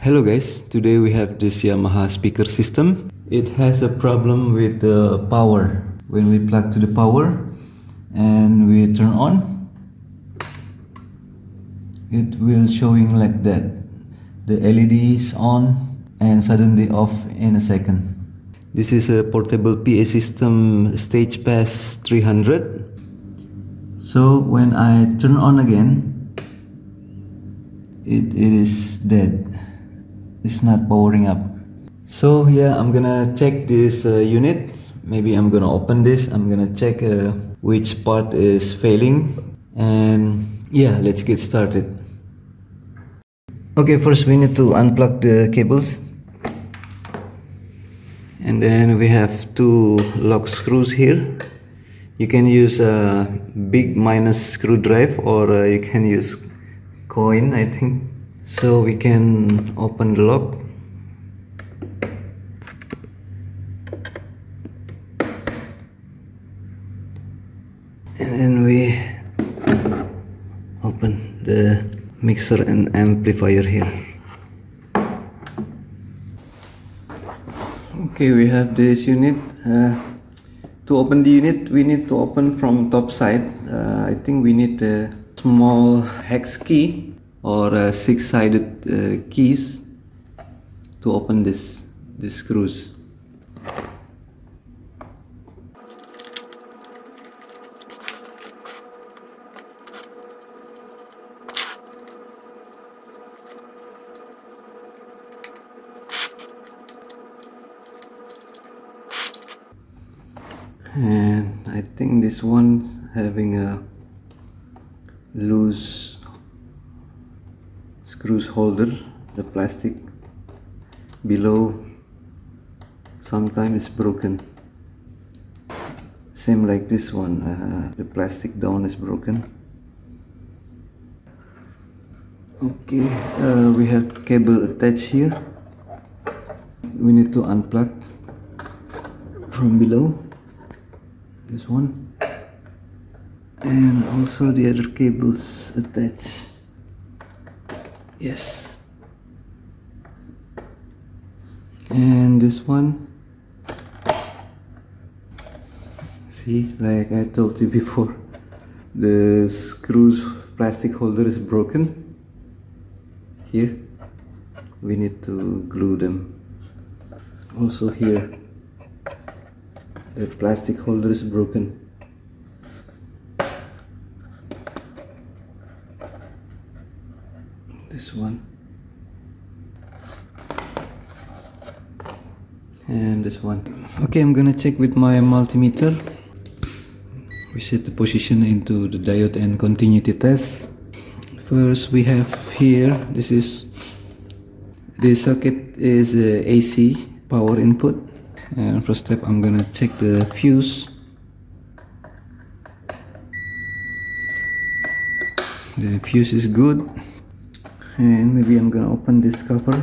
Hello guys, today we have this Yamaha speaker system. It has a problem with the power. When we plug to the power and we turn on, it will showing like that. The LED is on and suddenly off in a second. This is a portable PA system stage pass 300. So when I turn on again, it is dead. It's not powering up. So yeah, I'm gonna check this unit. Maybe I'm gonna open this. I'm gonna check which part is failing, and yeah, let's get started. Okay, first we need to unplug the cables, and then we have two lock screws here. You can use a big minus screwdriver, or you can use coin, I think. So we can open the lock. And then we open the mixer and amplifier here. Okay, we have this unit. To open the unit, we need to open from top side. I think we need a small hex key or 6-sided keys to open these screws. And I think this one having a loose screws holder. The plastic below sometimes is broken, same like this one. The plastic down is broken. Okay, we have cable attached here. We need to unplug from below, this one, and also the other cables attached. Yes, and this one, see, like I told you before, the screws plastic holder is broken here. We need to glue them. Also here, the plastic holder is broken. This one and this one. Okay, I'm gonna check with my multimeter. We set the position into the diode and continuity test. First we have here, this socket is AC power input, and first step I'm gonna check the fuse. The fuse is good. And maybe I'm gonna open this cover.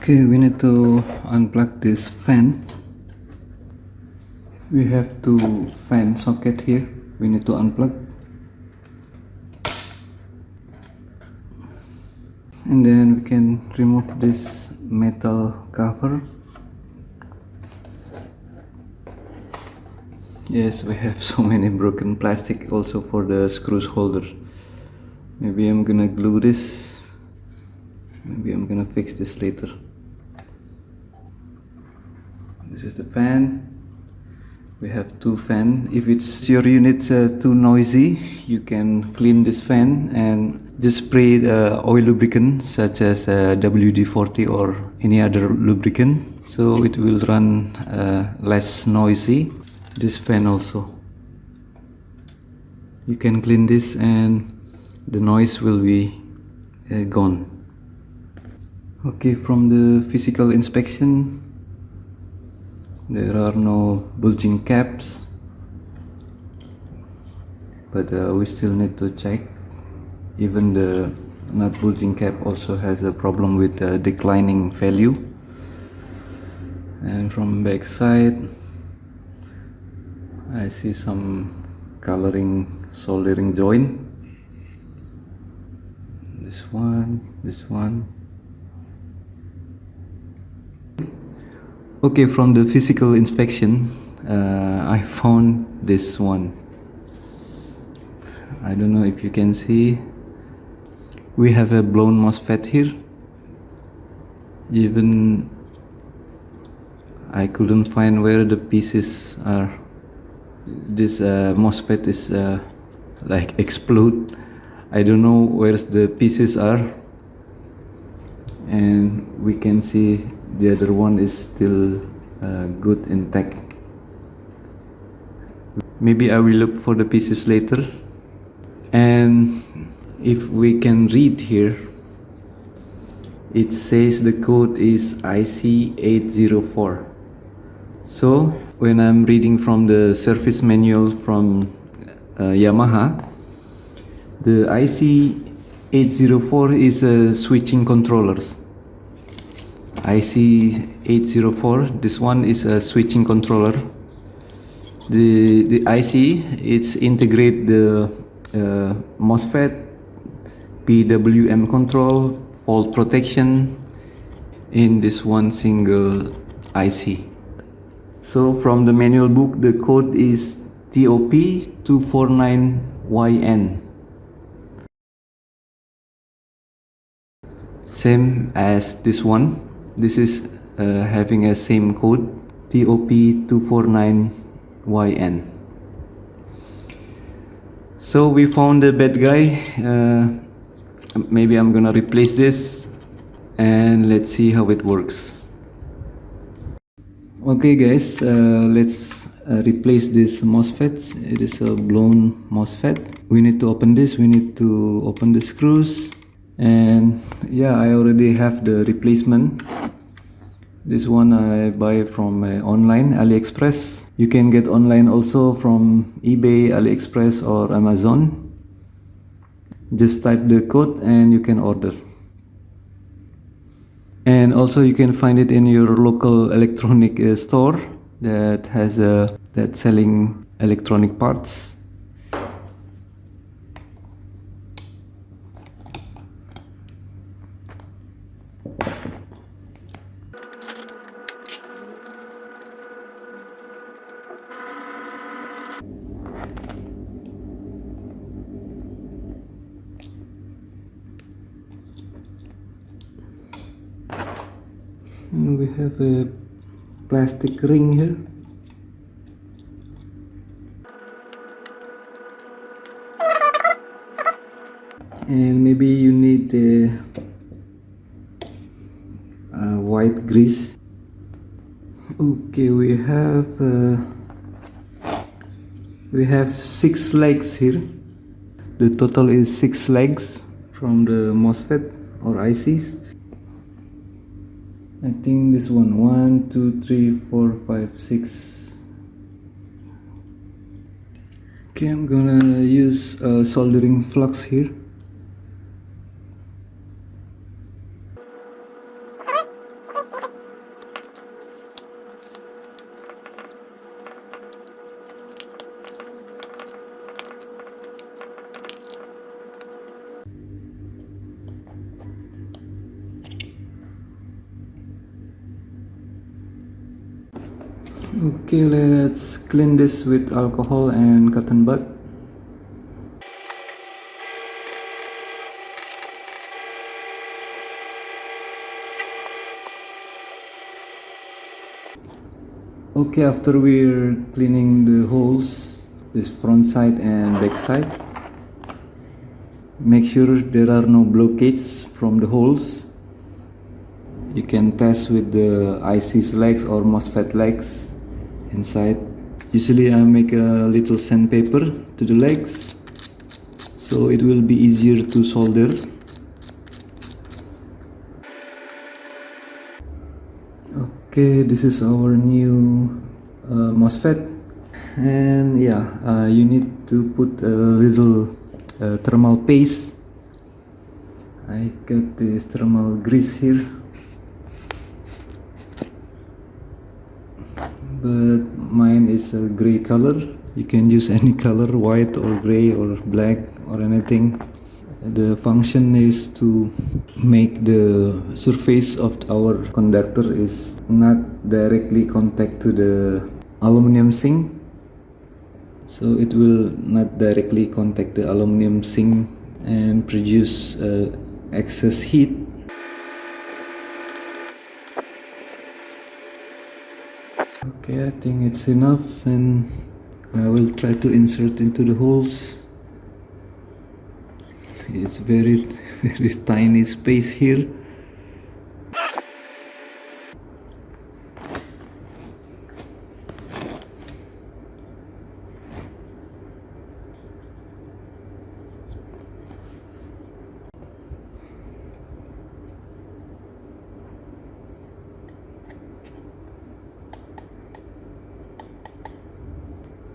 Okay, we need to unplug this fan. We have two fan socket here. We need to unplug. And then we can remove this metal cover. Yes, we have so many broken plastic also for the screws holder. Maybe I'm gonna glue this. Maybe I'm gonna fix this later. This is the fan. We have two fans. If it's your unit too noisy, you can clean this fan and just spray oil lubricant such as WD-40 or any other lubricant, so it will run less noisy. This fan also, you can clean this and the noise will be gone. Okay, from the physical inspection, there are no bulging caps, but we still need to check. Even the not bulging cap also has a problem with declining value. And from back side, I see some coloring soldering joint. This one. Okay, from the physical inspection, I found this one. I don't know if you can see. We have a blown MOSFET here. Even I couldn't find where the pieces are. This MOSFET is like explode. I don't know where the pieces are. And we can see the other one is still good intact. Maybe I will look for the pieces later. And if we can read here, it says the code is IC804. So when I'm reading from the service manual from Yamaha, the IC804 is a switching controllers. IC804, this one is a switching controller. The IC, it's integrate the MOSFET, PWM control, fault protection in this one single IC. So from the manual book, the code is TOP249YN. Same as this one. This is having a same code, TOP249YN. So we found the bad guy. Maybe I'm gonna replace this and let's see how it works. Okay guys, let's replace this MOSFET. It is a blown MOSFET. We need to open this, we need to open the screws. And yeah, I already have the replacement. This one I buy from online, AliExpress. You can get online also from eBay, AliExpress or Amazon. Just type the code and you can order. And also you can find it in your local electronic store that has that selling electronic parts. We have a plastic ring here. And maybe you need a white grease. Okay, we have 6 legs here. The total is 6 legs from the MOSFET or ICs. I think this one, 1, 2, 3, 4, 5, 6. Okay, I'm gonna use soldering flux here. Okay, let's clean this with alcohol and cotton bud. Okay, after we're cleaning the holes, this front side and back side, Make sure there are no blockades from the holes. You can test with the IC's legs or MOSFET legs inside. Usually I make a little sandpaper to the legs, so it will be easier to solder. Okay, this is our new MOSFET, and yeah, you need to put a little thermal paste. I got this thermal grease here, but mine is a gray color. You can use any color, white or gray or black or anything. The function is to make the surface of our conductor is not directly contact to the aluminum zinc, so it will not directly contact the aluminum zinc and produce excess heat. Okay, I think it's enough, and I will try to insert into the holes. It's very tiny space here.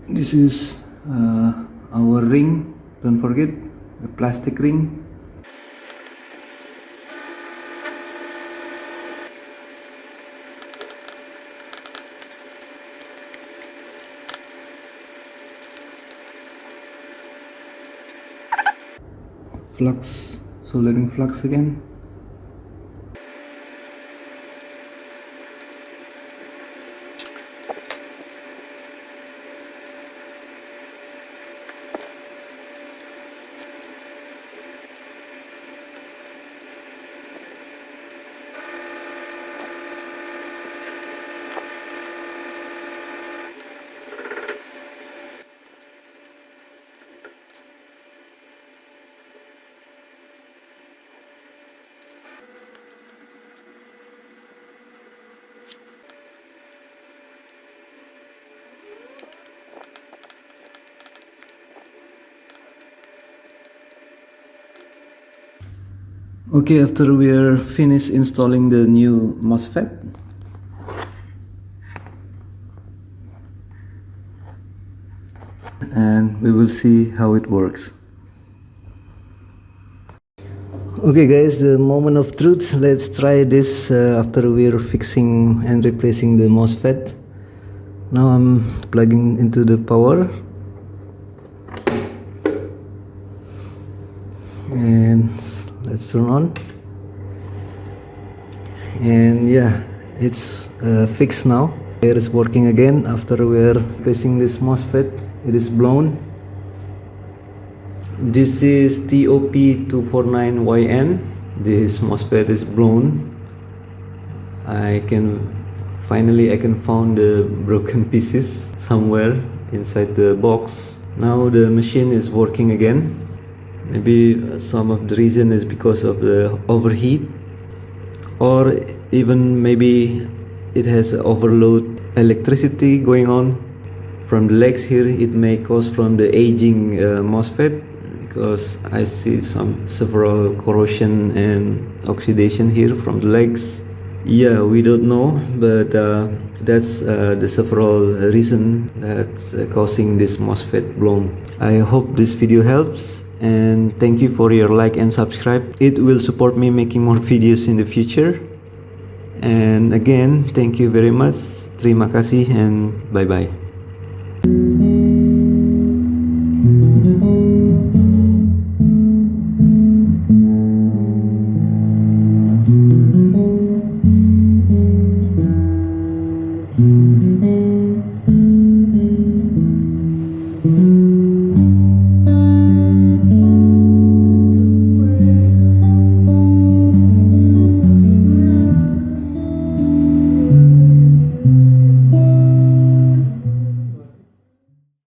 This is our ring. Don't forget the plastic ring. Flux, soldering flux again. Okay, after we are finished installing the new MOSFET, and we will see how it works. Okay guys, the moment of truth. Let's try this after we're fixing and replacing the MOSFET. Now I'm plugging into the power, and let's turn on. And yeah, it's fixed now. It is working again after we're replacing this MOSFET. It is blown. This is TOP249YN. This MOSFET is blown. I can finally found the broken pieces somewhere inside the box. Now the machine is working again. Maybe some of the reason is because of the overheat, or even maybe it has overload electricity going on from the legs here. It may cause from the aging MOSFET, because I see several corrosion and oxidation here from the legs. Yeah, we don't know, but that's the several reason that's causing this MOSFET blown. I hope this video helps, and thank you for your like and subscribe. It will support me making more videos in the future. And again, thank you very much. Terima kasih and bye bye.